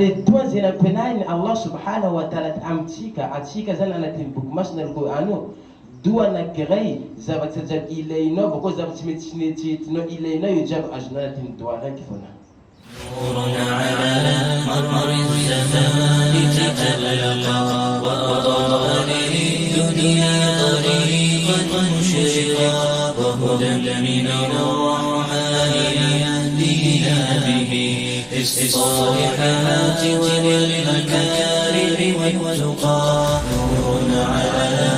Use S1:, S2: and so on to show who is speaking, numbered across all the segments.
S1: zale dua zinapenani Allah subhanahu wa ta'ala atika zana anatin bukmasna alqur'anu dua na kirai zabatajab ilayno bako zabatimiti no ilayno yujab ajnatin dua rakifuna
S2: نورنا على مر الزمان تتلقى وأضاء للدنيا طريقا مشرقا وهدى من الرحمن يهدينا به للصالحات وللمكارم والتقى نورنا على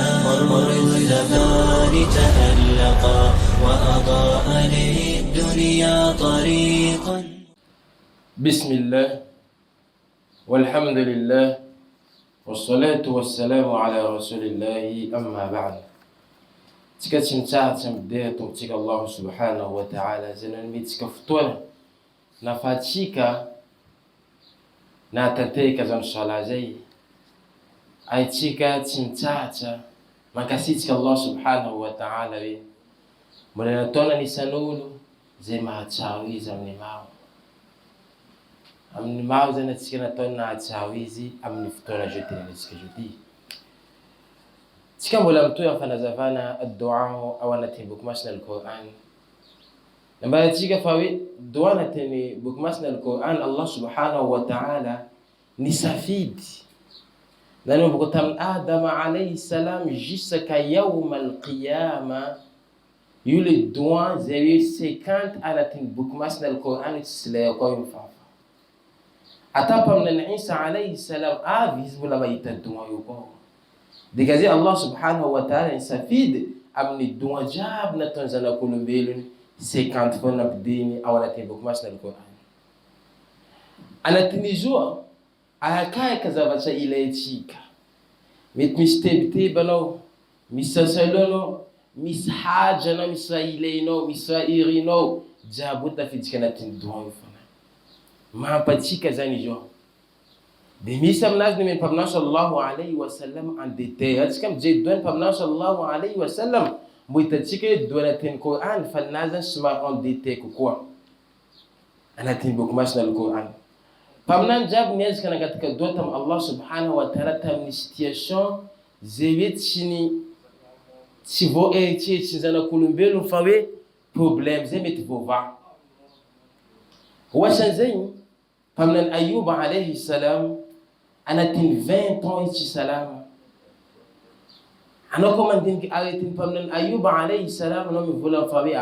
S2: مر الزمان تألقا وأضاء للدنيا طريقا.
S1: بسم الله والحمد لله والصلاة والسلام على رسول الله أما بعد تكتم تاعتم بداية تك الله سبحانه وتعالى زنان ميتك فطولة نفاتيك ناتتيك زن صلاة زي أيتيك تمتاعتا ما كسيتك الله سبحانه وتعالى ملنا نسانولو زي ما تشاوي زمني معه amin'ny maho zany atsika nataony nahatsao izy amin'ny fotoana zao tenanitsika zao ty. Tsika mbola mitohy amin'ny fanazavana dua ao anatin'ny boky masina al-Qur'an. Nambarantsika fa hoe dua anatin'ny boky masina al-Qur'an Allah subhanahu wa ta'ala nisafidy nanomboka tamin'ny Adama alayhi salam jusqu'à yawma al-qiyama io le dua zay 50 anatin'ny boky masina al-Qur'an tsy lay koa io mifafa. Ata paminan'i Isa alayhi salam avy izy mbola mahita dua io koa. Dika zay Allah subhanahu wa ta'ala nisafidy amin'ny dua jiaby nataony zanak'olombelony 50 foana nampidiny ao anatin'ny boky masina al-Qur'an. Anatin'izy io ahakahaka zavatra ilayntsika. Mety misy tebiteby anao, misy sasalo anao, misy haja anao, misy raha ilaynao, misy raha irinao, jiaby tafiditsika anatin'ny dua io foana. Mahampatsika zany izy io. De misy aminazy ny mpaminao sallallahu alayhi wa sallam en détail. Atsika mijery doany mpaminao sallallahu alayhi wa sallam mbo hitatsika hoe doa anatin'ny Qur'an fa ninazy zany somary en détail kokoa anatin'ny boky masina al-Qur'an. Mpaminany jiaby niezaka nangataka doa tamin'ny Allah subhanahu wa ta'ala tamin'ny situation zay hoe tsy voaeritreritry zanak'olombelony fa hoe problème zay mety voava. Ohasan'izay paminan'i Ayuba alayhi salam anatin'ny 20 ans izy tsy salama. Anao koa mandiniky aretin'ny paminan'i Ayuba alayhi salam anao mivolagna fa hoe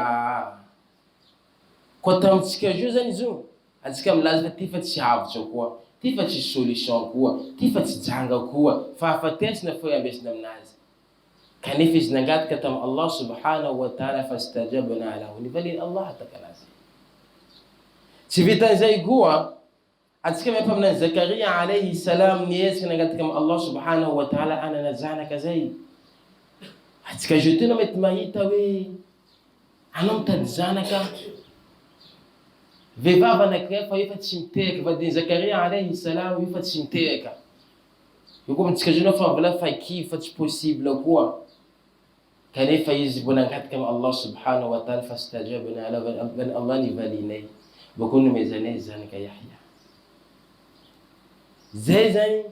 S1: koa tamintsika zio zany izy io atsika milaza fa ty fa tsy avitra koa, ty fa tsy solution koa, ty fa tsy janga koa, fa afatesina fo ambesina aminazy. Kanefa izy nangataka tamin'ny Allah subhanahu wa ta'ala fastajabna lahu nivaliny Allah takanazy. Tsy vitan'izay koa atsika miapa aminan'i Zakaria alayhi salam niezaka nangataka amin'ny Allah subhanahu wa ta'ala anana zanaka zay. Atsika zio tena mety mahita hoe anao mitady zanaka vehivavy anankiray fa efa tsy miteraka vadin'i Zakaria alayhi salam efa tsy miteraka. Io koa amintsika zio fa mbola fakivy fa tsy possible koa. Kanefa izy mbola nangataka amin'ny Allah subhanahu wa ta'ala fastajabna lahu Allah nivalinay. Bakun nomezanay zanaka Yahya. Zay zany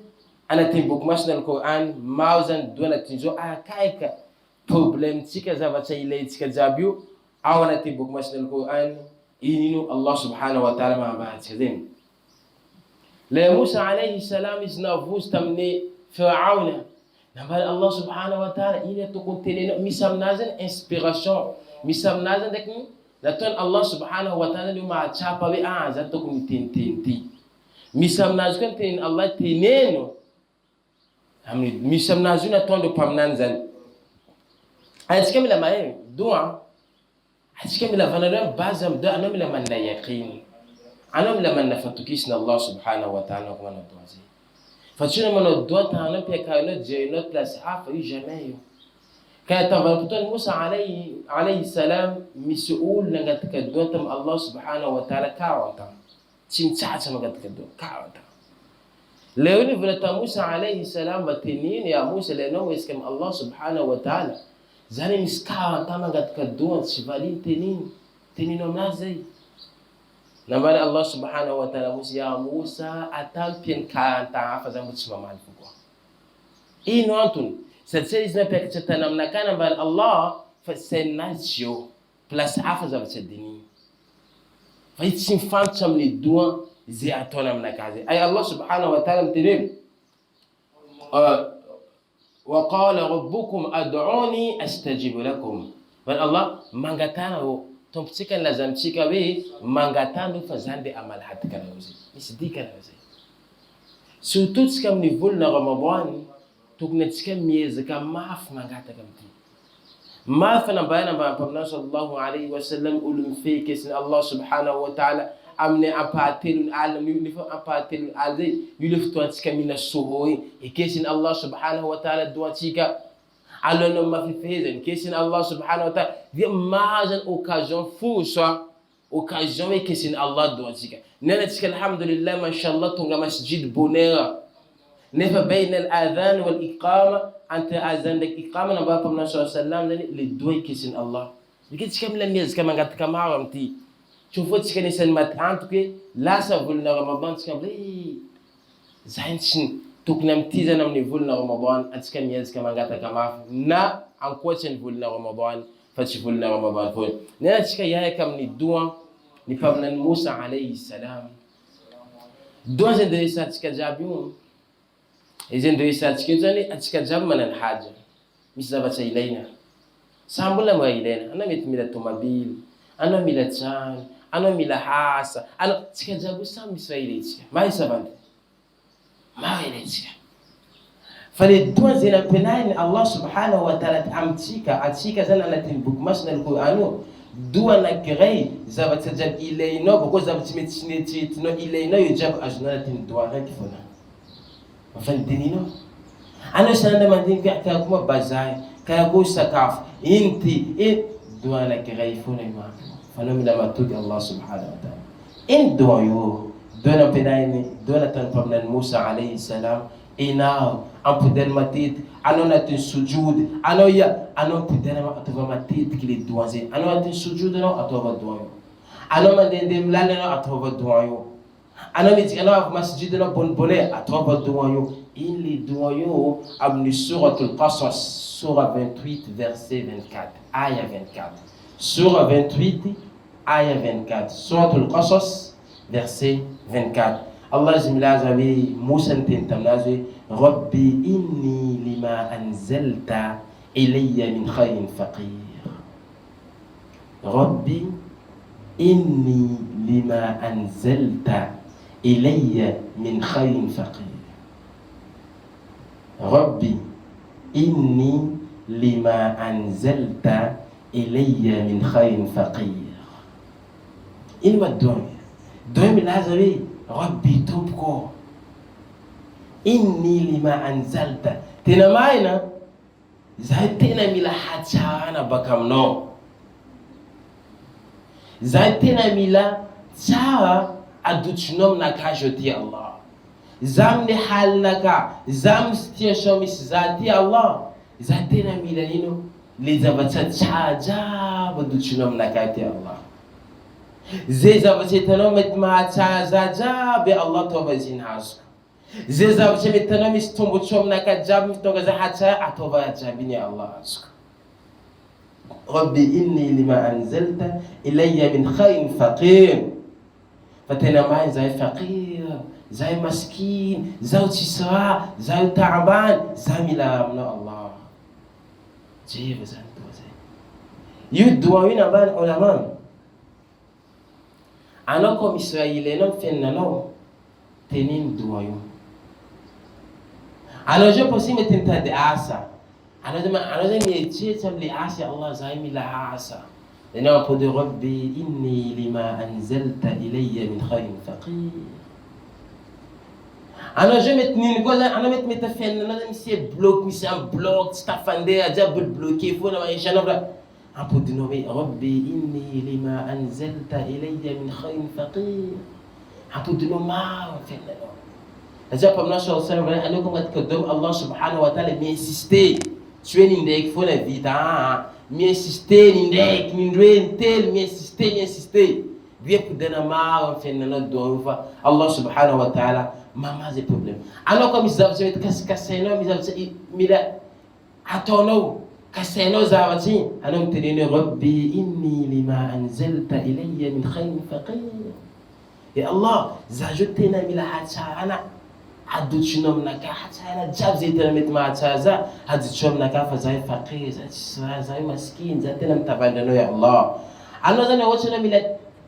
S1: anatin'ny boky masina al-Qur'an mao zany doa anatin'izao ahakahaka problemtsika zavatra ilayntsika jiaby io ao anatin'ny boky masina al-Qur'an inino Allah subhanahu wa ta'ala mahambahatsika zay. Le Musa alayhi salam izy navozy tamin'ny Firaona nambara Allah subhanahu wa ta'ala ino tokony tenenao misy aminazy zany inspiration, misy aminazy zany ndraiky nataony Allah subhanahu wa ta'ala io mahatsapa hoe za tokony teniteny ty. Misy aminazy koa teneny Allah teneno. Misy aminazy io nataondreo mpaminany zany. Atsika mila mahay dua. Atsika mila vanareo base amin'ny dua anao mila manana yaqin. Anao mila manana fatokisina Allah subhanahu wa ta'ala ko manao dua zay. Fa tsy manao dua tanao piakarinao jerinao place hafa io jamais io. Kaya tavan'fotoany Musa alayhi salam misy olo nangataka doa tamin'ny Allah subhanahu wa ta'ala 40 ans. Tsy mitsatsa mangataka doa 40 ans. Leo ni vile ta Musa alayhi salam batenini ya Musa lenao iska ma Allah subhanahu wa ta'ala. Zani misy 40 ans mangataka doa tsy valiny tenino aminazy zay. Nambari Allah subhanahu wa ta'ala musi ya Musa atampien kanta fa zambu tsimamali fuko. Ino antun satse izna pekcha tanamna kana bal Allah fa senatio plus afa zavcha dini. Fa itsin fancham ni duan zi atona mnakaze. Ay Allah subhanahu wa ta'ala mtirim wa qala rabbukum ad'uni astajib lakum. Bal Allah mangatana tompchika lazamchika we mangatando fazande amal hatka nauzi misidika nauzi surtout skam ni volna Ramadan tuknetika miezi kama maf mangata kamti maf na bayana ba pamna sallallahu alayhi wa sallam ulum fi kisin Allah subhanahu wa ta'ala amne apatilun alam yunifu apatilun alzi yuliftu atika mina suhoi kisin Allah subhanahu wa ta'ala duatika alors ma fi faisant question Allah subhanahu wa ta'ala di majan occasion fusha occasion e question Allah do tika nena tika alhamdulillah mashallah tunga masjid bonera nefa bayna al-adhan wal iqama anta azan dak iqama na ba sallallahu alaihi wasallam li do question Allah dikit tika mlan nez kama ngat kama amti shufo tika ni san mat antke la sa volna Ramadan tika bli zainsin tuknamtiza namni volna Ramadan atika miezi kama ngata kama na ankochen volna Ramadan fachi volna Ramadan fo nena tika yaya kam ni dua ni pamna Musa alayhi salam dua zende sa tika jabium ezende sa tika zani atika jamman haja misaba cha ilaina sambula mwa ilaina ana mitmila tumabil ana mila chan ana mila hasa ana tika jabu sam misraili tika mai sabande فالدوا زين بناين الله سبحانه وتعالى أمتيكا زين أنا تنبكمشنا القرآن دوا نكري زبط تجاب إلينا بقول زبط متشنتي تنو إلينا يجاب أجنالة الدوا هكذا فالدينينا أنا سنة ما دين كأكما بزاي كأقول سكاف إنتي دوا نكري فونا ما فنوم لما توجي الله سبحانه وتعالى إن دوا يو دون بناين دون تنفمنا موسى عليه السلام إنا أم بدل ماتيت أنا ناتن سجود أنا يا أنا بدل ما أتوفى ماتيت كلي دوازي أنا ناتن سجود أنا أتوفى دوائو أنا ما دين لا أنا أتوفى دوائو أنا ميت أنا في مسجد أنا بوني أتوفى دوائو إن لي دوائو أبني سورة القصص سورة 28 verset 24 آية 24 سورة 28 آية 24 سورة القصص verset 24 الله جميل زوي موسى تنتمنازي ربي إني لما أنزلت إلي من خير فقير ربي إني لما أنزلت إلي من خير فقير ربي إني لما أنزلت إلي من خير فقير إنما الدعاء دوم العزوي ربي توبكو إني لما أنزلت تنماينا زايتنا ملا حتشانا بكمنو زايتنا ملا تشاوا أدوتشنوم نكاجوتي الله زامني حال نكا زام ستيشوميس ذاتي الله زايتنا ملا نينو لزبتا تشاجا بدوتشنوم نكاجوتي الله زيزا بتشتنو متماتا زاجا بالله توبا زينهاز زيزا بتشتنو مستومبو تشوم نكاجاب مستوغا زحاتا اتوبا جابيني الله اسك ربي اني لما انزلت الي من خير فقير فتنا معي زي فقير زي مسكين زي تسرع زي تعبان زميلا من الله جيب زنتو زي يدواوين بان علماء أنا كم إسرائيليين فينا تنين دوايو أنا جو بسيم تنتاد عاسا أنا زي ميتشي تملي عاسا الله زايمي لا عاسا لأنه قد ربي إني لما أنزلت إلي من خير فقير أنا جو متنين قول أنا متفين أنا مسي بلوك مسي أم بلوك ستافاندي أجاب البلوكي فونا ما يشانو أبودنومي ربي إني لما أنزلت إلي من خير فقير أبودنوما فينا أجاب الله صلى الله عليه وسلم أنكم أتكدم الله سبحانه وتعالى مينسيستي شوين إنديك فونا فيتا مينسيستي إنديك من رين تيل مينسيستي Bien pour donner marre, on fait notre doigt, Allah subhanahu wa ta'ala, maman, c'est problème. Alors, comme ils avaient cassé, ils avaient mis là, attends-nous, cassez-nous, zavati, alors, te dit, Rabbi, inni lima anzalta ilayya min khayrin faqir. Et Allah, zajoutez na mila hatana, aduchunom naka hatana, jabzete met ma hataza, aduchom naka fazai faqir, zai maskin, zatenam tabandano ya Allah. Alors, zana wachana mila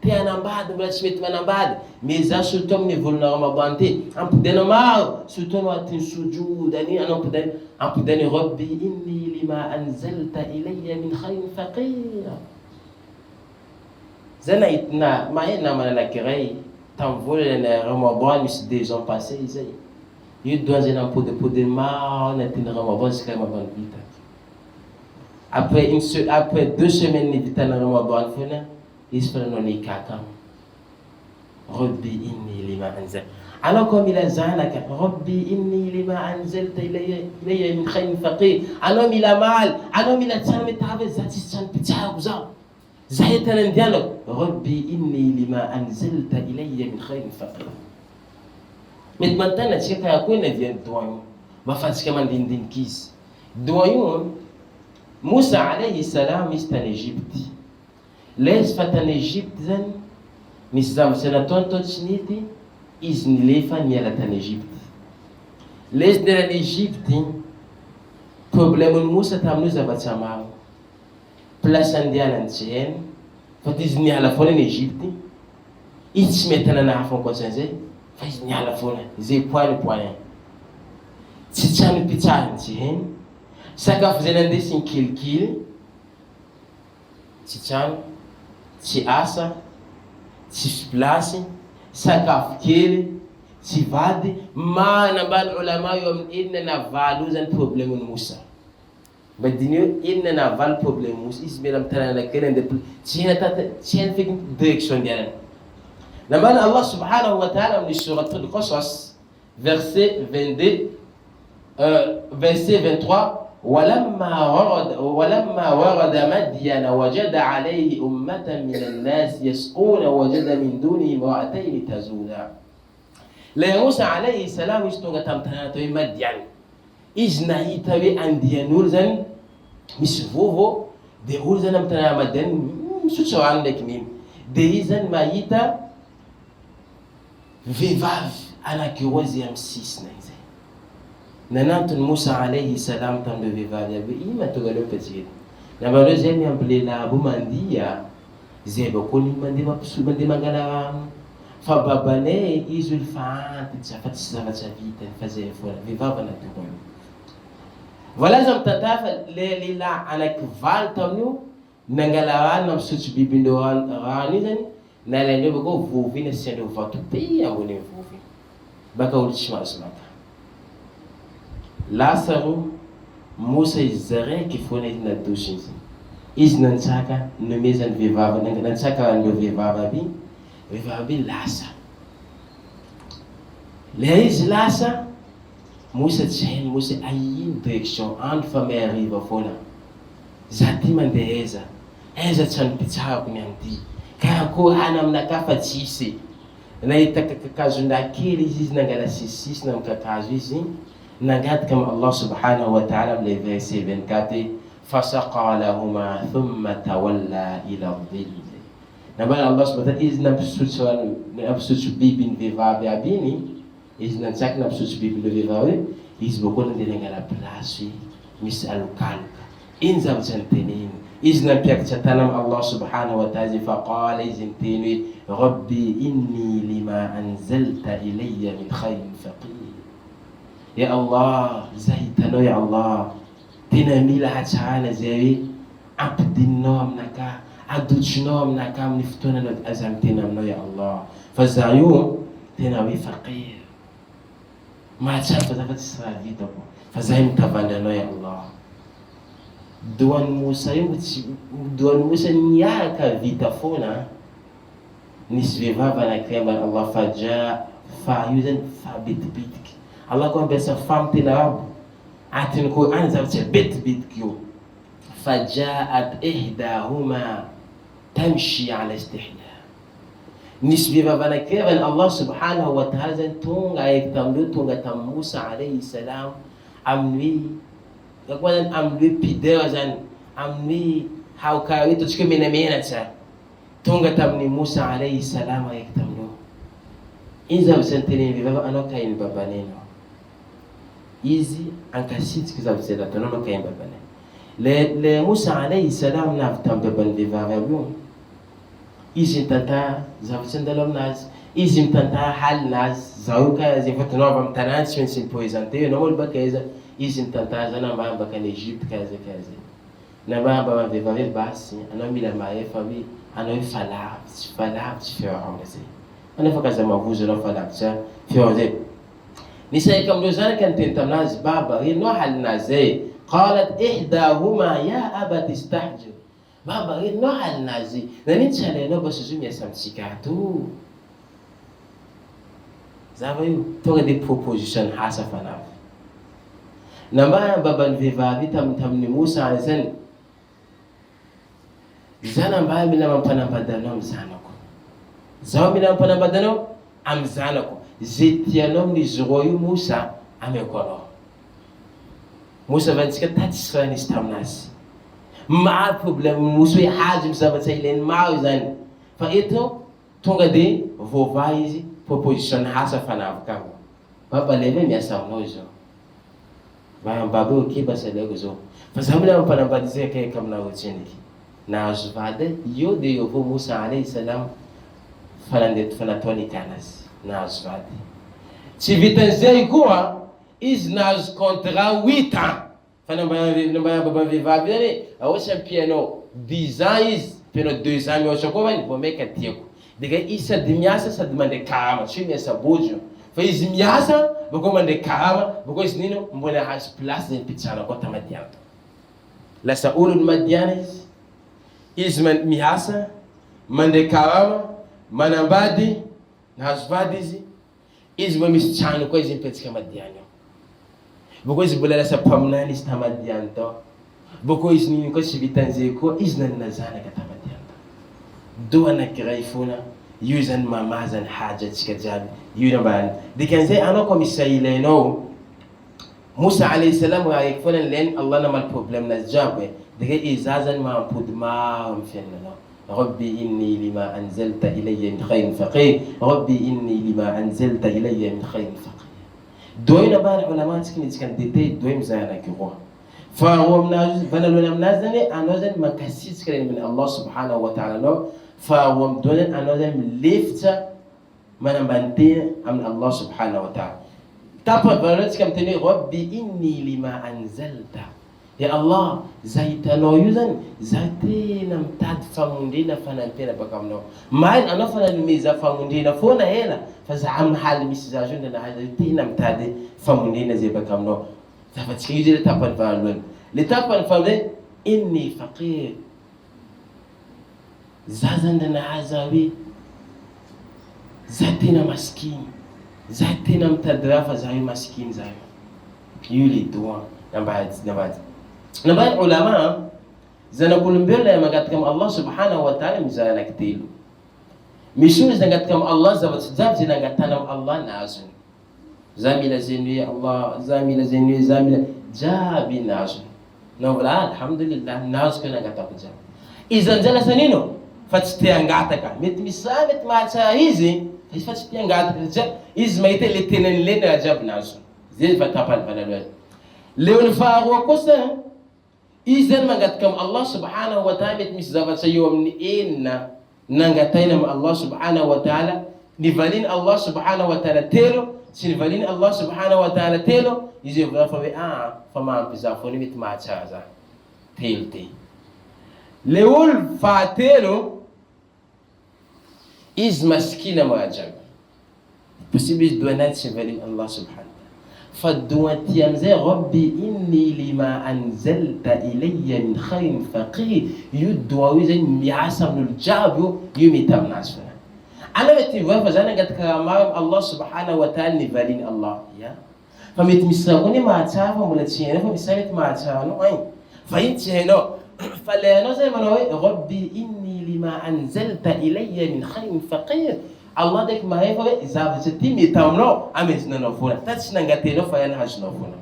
S1: tena mbad, mila chmet manambad, mais asultom ne volna ramabante, ampudena mar, sultom atin sujud, ani anampuden, ampuden Rabbi inni lima anzalta ilayya min khayrin faqir. Zana itna, maïna manana kirei, t'envoler le Ramadan, mis des ans passés, il doit être un peu de mar, on a été Ramadan, c'est quand même un vite. Après 2 semaines, il vit un Ramadan, il se fait non les kakam. Rabbi inni lima anzal. Alors comme il a zanaka, Rabbi inni lima anzalta ilayya min khayrin faqir. Alors il a mal, alors il a tellement travaillé, zatissan pitié ouza. Zaytan indiano, Rabbi inni lima anzalta ilayya min khayrin faqir. Mais maintenant, tu sais qu'il y a des doyens. Ma fatigue m'a dit kis. Doyens, Moussa alayhi salam est en Égypte. Les fat en Égypte, misam senaton tochniti, is nilefa nielat en Égypte. Les de l'Égypte, problème Moussa tamnous avatsamar. Place indienne ancienne, faut ni à la fois en Égypte, ils se mettent en affaire comme ça, faut ni à la fois, ils point. Si tu as une pizza ancienne, ça qu'a fait un dessin kill, si tu as, si asa, si place, ça qu'a fait si vade, ma n'abal ulama yom inna na valu un problème Moussa. Badinho il n'a pas de problème il se met dans la quelle de tiens fait une direction derrière. L'amana Allah subhanahu wa ta'ala dans surat al-Qasas verset 22 verset 23 ولما ورد مدين وجد عليه أمة من الناس يسقون وجد من دونه امرأتين تزودان. لا موسى عليه السلام يشتغل تمتنا مدين iznaitawe andianulzan misy vovo de ulzan am tana maden sutsoan ndraiky mimy de izy zany mahita vehivavy anakiroa zay amy sisiny zay nanantony Moussa alayhi salam tamle vehivavy aby i matonga aleo petsikety namareo zay miampy lehilahy abo mandia zay bakô ny mandeha mangala fa babanay izy olo fa antitra fa tsy zavatra vitany fa zay foana vehivavy anatonga. Voilà zam tatafa le la anakivaly tamin'io nangala rano misotro bibindreo rano io zany nalain'io bakao vovo iny asiandreo vato be ambony vovo iny baka olo tsy mahazo maka lasa ro Moussa izy zaraiky foana izy nadosiny izy nantsaka nome zany vehivavy nantsaka an'ireo vehivavy lasa le izy lasa Moussa tsy hainy Moussa aino direction andro fa may ariva foana za ty mandeha aiza tsy anompitsahako ny an'ity karakory hany aminakahy fa tsisy nahita kakazondahy kely izy nangala sisisy na mikakazo izy nangataka amy Allah subhanahu wa ta'ala amle verset 24 fasaqa lahuma thumma tawalla ila dhill nambala Allah subhanahu wa ta'ala izy nampisotso bibiny vehivavy aby iny izy nantsaka nampisotso bibiny vehivavy izy bakô nandeha nangala place misy alokaloka iny zavatsy niteneny izy nampiakatra tana amy Allah subhanahu wa ta'ala faqala izy niteny hoe rabbi inni lima anzalta ilayya min khayrin faqir. Ya Allah, zay hitanao ya Allah, tena mila hatsahana zay hoe ampidininao aminakahy, adotsinao aminakahy amin'ny fotoana aza miteny aminao ya Allah. Fa za io tena hoe faqir. Mahatsara fa zafa tsy raha vitako, fa zahay mitavandry anao ya Allah. Doan'ny Moussa io doan'ny Moussa niaraka vita foana nisy vehivavy anankiray ambany Allah fa io zany fa betibetiky. Allah ko ampiasa famy tena abo atiny ko any zavatsy betibetiky io fajaat ihdahuma tamshi ala istihya nisy vehivavy anankirevany Allah subhanahu wa ta'ala zany tonga eky tamindreo tonga tam Musa alayhi salam amin'ny koa zany amin'ny hoe pideur zany amin'ny haokara hoe ataontsika menamena tsara tonga tamin'ny Musa alayhi salam eky tamindreo. Iny zavatra nyteneny vehivavy anao kainy babanena izy ankasitsiky zavatra zay ataonao anao kainy babanena. Le Musa alayhi salam navy tamin'ny baban'ny vehivavy aby io izy mitantara zavatra andalo aminazy, izy mitantara halinazy zao ka zay fatanao avy amin'ny tanàna tsy maintsy miprésenter anao olo baka iza izy mitantara zany ambany baka any Egypte kaza na mba vehivavy basy anao mila mahay fa hoe anao hoe falavitsy Pharaon zay anao fa kaza mavozo anao falavitsy Pharaon zay. Nisy raiky amindreo zanaky niteny taminazy baba renao halinazy zay qalat ihdahuma ya abati istahjir baba renao halinazy naniny tsy alainao basa zo miasa amitsika ato zava io tonga de proposition hasa fanavy namba baban'ny vehivavy tamin'ny Musa zany zanamba mila mampanambady anao amin'ny zanako zaho mila mampanambady anao amin'ny zanako zay tianao amin'izy roa io Musa ameko anao. Musa vantsika tatsy raha nisy taminazy maro problème Musa hoe hazy misavatsy ilainy maro zany fa eto tonga de vova izy proposition hasa fanavy ka baba leve miasa aminao zao baba oke basa lego zao fa zaho mila mampanambady zay akaiky aminao tsiniky nahazo vady io de io avao Musa alayhi salam fanatao nikanazy nahazo vady tsy vitan'izay koa izy nahazo contrat 8 ans fa nambaya baba vehivavy zany ohatsy ampianao 10 ans izy ampianao 2 ans mihoatra koa vany vao maika tiako dika izy sady miasa sady mandeha karama tsy hoe miasa bojo fa izy miasa bakao mandeha karama bakao izy nino mbola hazo place zay mpitsana koa tamadiana lasa olony madiana izy miasa mandeha karama manambady nahazo vady izy mba misy trano koa izy mipetsika madiana bakao izy mbola lasa mpaminany izy tamadiana tao bakao izy nino koa tsy vitan'izay koa izy nanina zanaka tamadiana do anakiray fona io zany mama zany haja atsika jiaby io nambany dikan'izay anao koa misy ilainao Musa alayhi salam raha eky foana ilainy Allah namaly problème nazy jiaby dika iza zany mahampody maro amin'ny fiainanao rabbi inni lima anzalta ilayya min khairin faqir rabbi inni lima anzalta ilayya min khairin faqir doy nambany ulama tsika nitsika ndetey doy mizay anakiroa faharoa aminazy vanaloany aminazy zany anao zany mankasitsika amin'ny Allah subhanahu wa ta'ala anao faharoa amidoa zany anao zany milefitra manambany tena amin'ny Allah subhanahu wa ta'ala tapany vanaloantsika miteny hoe rabbi inni lima anzalta ya Allah zay hitanao io zany zay tena mitady famondrena fanampena baka aminao mahay anao fa nanomeza famondrena foana ela fa za amin'ny haly misy za zao nahazy tena mitady famondrena zay baka aminao zafatsika io zay le tapany vanaloany le tapany famondrena inni faqir za zany nahazy hoe za tena maskiny za tena mitady raha fa za hoe maskiny za io le doa nambany ulama zanak'olombelona mangataka amin'ny Allah subhanahu wa ta'ala mizara anankitelo misy olo nangataka amin'ny Allah zavatsy jiaby zay nangatana amin'ny Allah nazony za mila zany hoe Allah za mila zany hoe za mila jiaby nazony naovola alhamdulillah nazoko nangatako jiaby izy anjala sanino fa tsy te angataka mety misy sa mety mahatsara izy fa tsy te angataka jiaby izy mahita le tenany leny raha jiaby nazo zay fa tapany vanaloany le olo faharoa kosa izy zany mangataka amin'ny Allah subhanahu wa ta'ala mety misy zavatra eo amin'ny enina nangataina amin'ny Allah subhanahu wa ta'ala nivaliny Allah subhanahu wa ta'ala telo tsy nivaliny Allah subhanahu wa ta'ala telo izy vola fa hoe fa mahampy za foana mety mahatsara za telo te le olo fahatelo izy maskina mara jiaby possible izy doanay tsy nivaliny Allah subhanahu فالدواتي أمزي ربي إني لما أنزلت إلي من خير فقير يدوى زي ميعسى من الجاب يومي تمناس فنا أنا بتفهم فزانا قد كرامام الله سبحانه وتعالى نفالين الله يا فمتمسروني ما تعرف ولا تشيني فمسامت ما تعرف أين فإنت هنا فلأنا زي ما نقول ربي إني lima anzalta ilayya min khairin faqir. Allah dek mahefa zavse timi tamno amezna no funa tatsina ngateno fayana hasno funa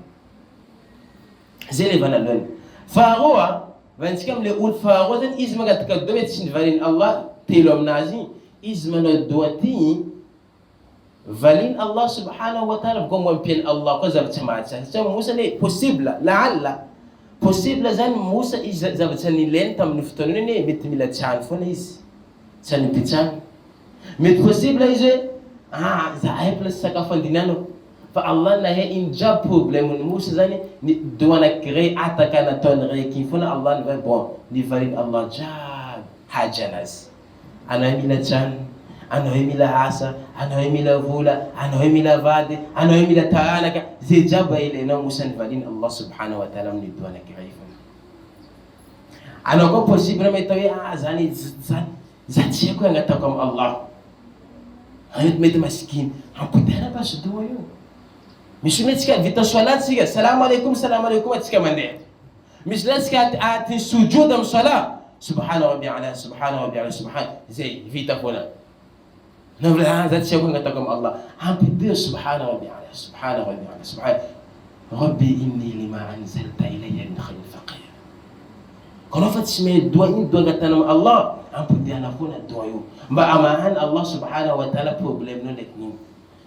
S1: zele bana lon faroa vanskam le ul faroa izma gatka domet sin valin Allah telom nazi izma no doati valin Allah subhanahu wa ta'ala gomon pen Allah ko zabta matsa so musa ne possible la'alla possible zan musa zabta ni lentam nuftonne ne mitmila chan funa is chan pichan mais possible ize za ay plus saka fandinano fa Allah na he in job problem musa zani ni doana créer ataka na tonre ki funa Allah va bon ni valin Allah jab hajanas ana mila chan ana mila asa ana mila vula ana mila vade ana mila taanaka ze jaba ile na musa ni valin Allah subhanahu wa ta'ala ni doana créer funa ana ko possible mais tawi zani zati ko ngata comme Allah hayat med maskin hampudana ba sudo yo mishumetika vita swalatika salamu alaykum atika mande mislatika atin sujud am sala subhana rabbi ala subhan zay vita fola nabla zati ko ngata comme Allah hampudir subhana rabbi ala subhan rabbi inni lima anzalta ilayya min khayr faqir kono fatisme do in do ngata Allah ampudia na fona doyo mba amahan Allah subhanahu wa ta'ala problem no lekni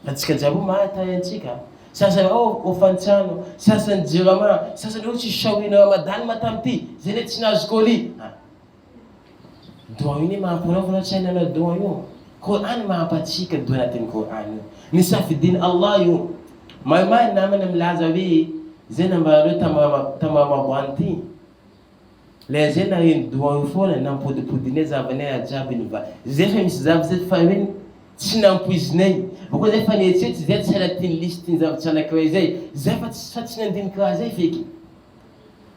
S1: katika jabu mata yanchika sasa ufantano sasa njirama sasa ndio chishawi na madan matamti zile tina skoli doyo ni mampona chana na doyo Quran mapatika doya tin Quran ni safi din Allah yo mama na mana mlazabi zena mbalo tamama bwanti les gens n'ont doit faire n'en pour dîner à venir à Jabin va zefe miszab cette famille sinan puisnei beaucoup de familles c'est cette liste nzab tsana kwezei zafat fatsina din kwazei fiki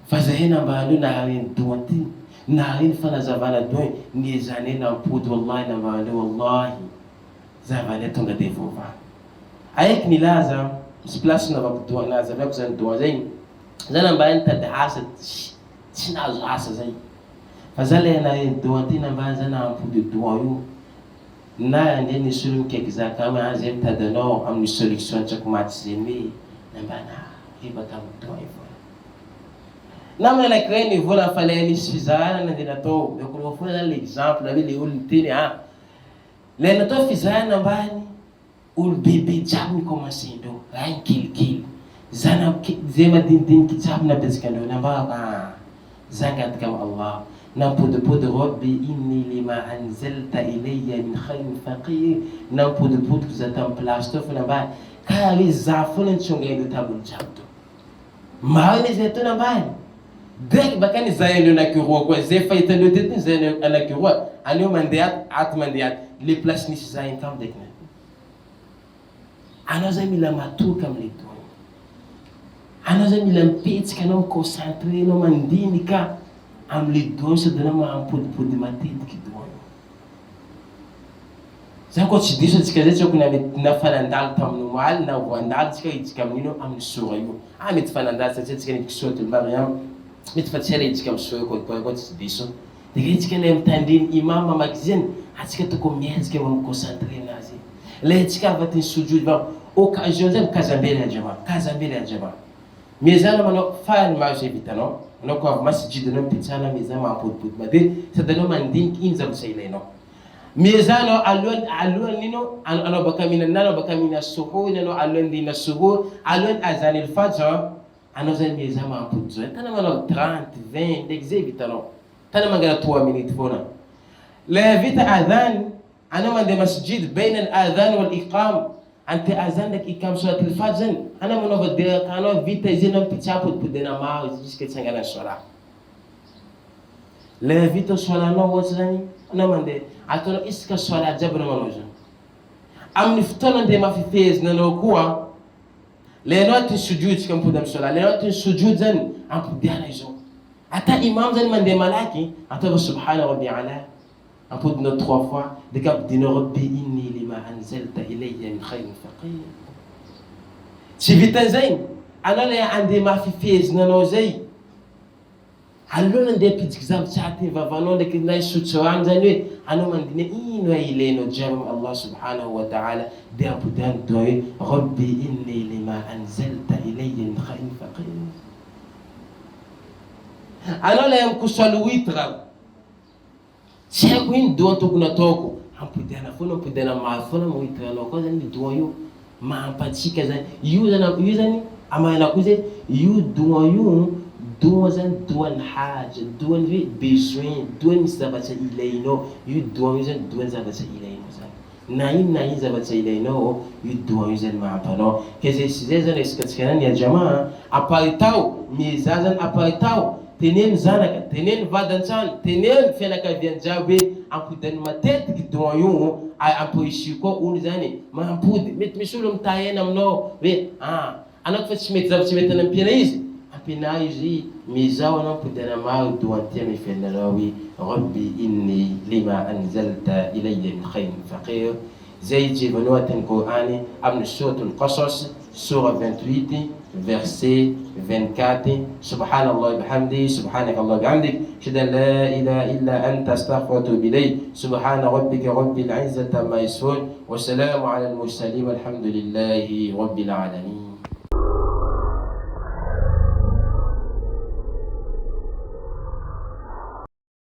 S1: fazahina balu na harin duwati na harin fana zavana doy ni zane na pour wallahi na balu wallahi zavane tonga devova ayek ni lazam place na babdu na zavak zan duwazei zana bayan tadhasa sina asa zai fazale na doati na banza na ampude doyo na ndeni sulum ke kama azem tadano am ni solution cha kumatsemi na bana ibaka doyo namna la kreni vola fale ni sifizana na dinato de ko fola l'exemple avec les ultini le nato fizana bani ul bebe jabu commencer do rain kill zana zema din kitab na bezikando na ba زنقت كم الله نبود ربي إني لما أنزلت إلي من خير فقير نبود زتم بلاستوف نبا كاري زعفون شونغي تابل جابتو ما هني زيتو نبا دك بكاني زين نكرو كو زي فايتن دتن زين نكرو انيو منديات منديات لي بلاس نيش زين كم دكنا انا زي ملا ماتو كم ليتو ana zami lampetsika anao concentré anao mandinika amle dono sady anao mampodipody matetiky dono zany koa tsy diso atsika zay tsy okony mety nafanandalo tamin'ny moaly na voandalo tsika hitsika amin'ino amin'ny sora io mety fanandalo satria tsika nitky soatul mariam mety fa tsy ala hitsika amin'ny sora koa tsy diso de ka hitsika le mitandriny imam mamaky zany atsika toko miezika concentré nazy le tsika avatiny sujud va occasion zany kazambele ajama mezana manao fan ma je vitano manao ko masjid no pitana mezana mampodipody mate sady anao mandiniky iny zavatra ilainao mezana alon nino anao baka mina suhu anao alon dina suhu alon azan al fajr anao zany mezana mampody zay tana manao 30 20 degze vitano tana mangana 3 minutes fona la vita adhan anao mande masjid baina al adhan wal iqam ante azan dak ikam surat al fajr ana manova de kano vita izina pichapo pudena ma jiske tsangana sola le vita sola no wazani ana mande atono iska sola jabra manoja amni ftona de mafifez na no kuwa le not sujud kam pudam sola le not sujud zan am pudana izo ata imam zan mande malaki ata subhana rabbi ala apudna 3 fois de cap dina rabbi inni lima anzalta ilayya min khayrin faqir si vita zain ana le ande mafifez na no zai Alohan'ny andeha hampidika zavatra aty vavanao ndraiky na hisotro rano zany hoe anao mandiniha ino ilainao jiaby amin'ny Allah subhanahu wa ta'ala dia ampodany doa hoe rabbi inni lima anzalta ilayya min khairin faqir. Anao lay amikosoalo witra tsy haiko ino doa tokony ataoko, ampodiana maro foana mo witra anao koa zany doa io mahampatsika zany io zany amanana koa zay io doa io doa zany doan'ny haja, doan'ny hoe besoin, doan'ny misy zavatra ilainao, io doa io zany doan'ny zavatra ilainao zany. Na ino zavatra ilainao, io doa io zany mahampanao. Ka zay sy zay zany resakatsika nany ya jamaa, aparitao, mieza zany aparitao, teneno zanaka, teneno vady an-trano, teneno fianakaviany jiaby hoe ampodany matetiky doa io, ampoisy koa olo zany mampody. Mety misy olo mitahena aminao hoe anao fa tsy mety zavatra mety anampiana izy. Ampina izy mizao anao ampodana maro doanty amy fiainanao hoe rabbi inni lima anzalta ilayya min khairin faqir. Zay jevanao atin'ny Qur'ani amin'ny suratul Qasas, sura 28, verset 24. Subhanallah bihamdi, subhanakallah bihamdik, ashhadu an la ilaha illa anta astaghfiruka wa atubu ilayk. Subhana rabbika rabbil izzati amma yasifun wa salamun ala al-mursalin walhamdulillahi rabbil alamin.